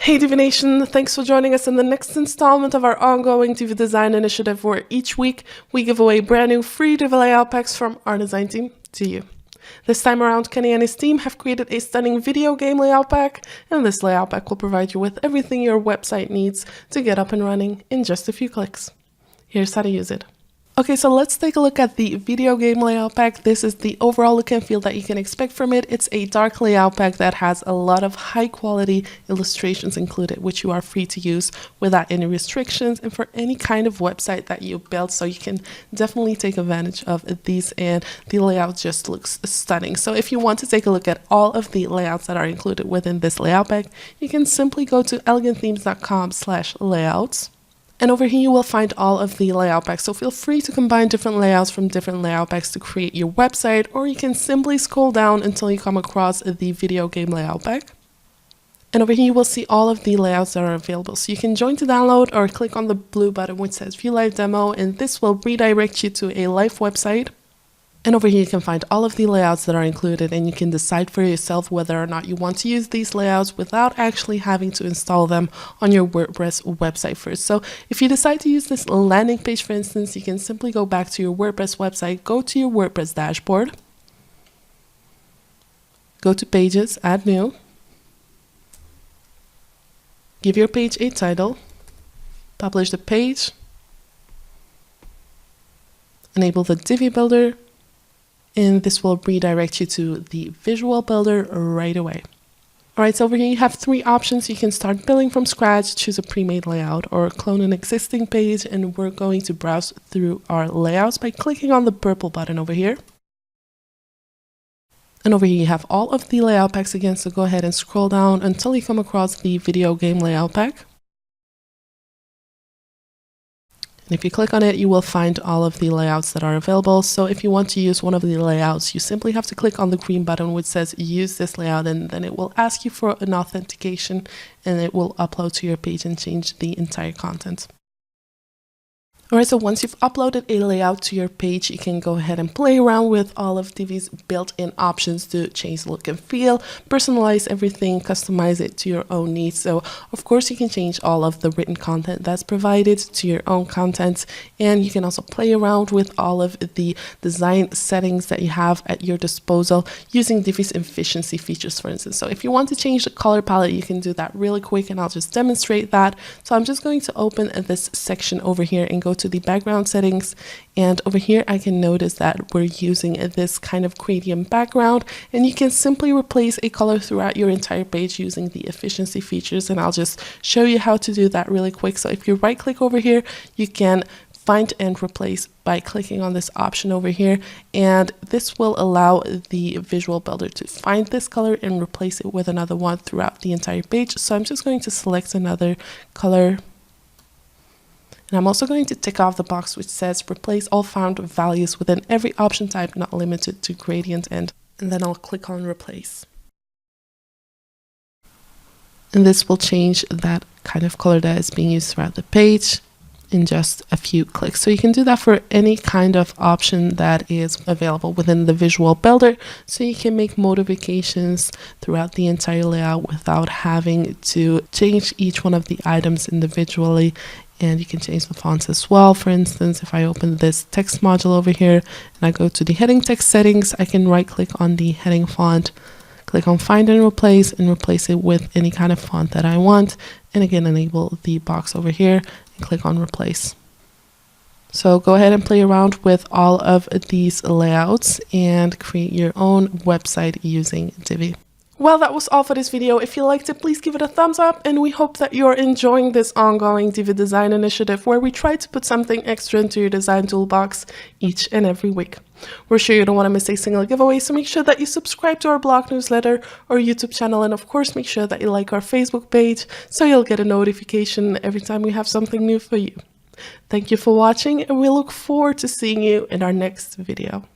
Hey Divi Nation, thanks for joining us in the next installment of our ongoing Divi Design Initiative, where each week we give away brand new free Divi Layout Packs from our design team to you. This time around, Kenny and his team have created a stunning video game layout pack, and this layout pack will provide you with everything your website needs to get up and running in just a few clicks. Here's how to use it. Okay, so let's take a look at the video game layout pack. This is the overall look and feel that you can expect from it. It's a dark layout pack that has a lot of high quality illustrations included, which you are free to use without any restrictions and for any kind of website that you build. So you can definitely take advantage of these, and the layout just looks stunning. So if you want to take a look at all of the layouts that are included within this layout pack, you can simply go to elegantthemes.com/layouts. And over here you will find all of the layout packs, so feel free to combine different layouts from different layout packs to create your website, or you can simply scroll down until you come across the video game layout pack. And over here you will see all of the layouts that are available, so you can join to download or click on the blue button which says View Live Demo, and this will redirect you to a live website. And over here you can find all of the layouts that are included, and you can decide for yourself whether or not you want to use these layouts without actually having to install them on your WordPress website first. So if you decide to use this landing page, for instance, you can simply go back to your WordPress website, go to your WordPress dashboard, go to Pages, Add New, give your page a title, publish the page, enable the Divi Builder, and this will redirect you to the visual builder right away. Alright, so over here you have three options. You can start building from scratch, choose a pre-made layout, or clone an existing page, and we're going to browse through our layouts by clicking on the purple button over here. And over here you have all of the layout packs again, so go ahead and scroll down until you come across the video game layout pack. If you click on it, you will find all of the layouts that are available. So if you want to use one of the layouts, you simply have to click on the green button which says use this layout, and then it will ask you for an authentication, and it will upload to your page and change the entire content. Alright, so once you've uploaded a layout to your page, you can go ahead and play around with all of Divi's built-in options to change the look and feel, personalize everything, customize it to your own needs. So of course you can change all of the written content that's provided to your own content, and you can also play around with all of the design settings that you have at your disposal using Divi's efficiency features, for instance. So if you want to change the color palette, you can do that really quick, and I'll just demonstrate that. So I'm just going to open this section over here and go to the background settings, and over here I can notice that we're using this kind of gradient background, and you can simply replace a color throughout your entire page using the efficiency features, and I'll just show you how to do that really quick. So if you right click over here, you can find and replace by clicking on this option over here, and this will allow the visual builder to find this color and replace it with another one throughout the entire page. So I'm just going to select another color, and I'm also going to tick off the box which says replace all found values within every option type not limited to gradient, and then I'll click on replace. And this will change that kind of color that is being used throughout the page in just a few clicks. So you can do that for any kind of option that is available within the visual builder. So you can make modifications throughout the entire layout without having to change each one of the items individually. And you can change the fonts as well. For instance, if I open this text module over here and I go to the heading text settings, I can right click on the heading font, click on find and replace it with any kind of font that I want, and again enable the box over here and click on replace. So go ahead and play around with all of these layouts and create your own website using Divi. Well, that was all for this video. If you liked it, please give it a thumbs up, and we hope that you're enjoying this ongoing Divi Design Initiative where we try to put something extra into your design toolbox each and every week. We're sure you don't want to miss a single giveaway, so make sure that you subscribe to our blog newsletter or YouTube channel, and of course make sure that you like our Facebook page so you'll get a notification every time we have something new for you. Thank you for watching, and we look forward to seeing you in our next video.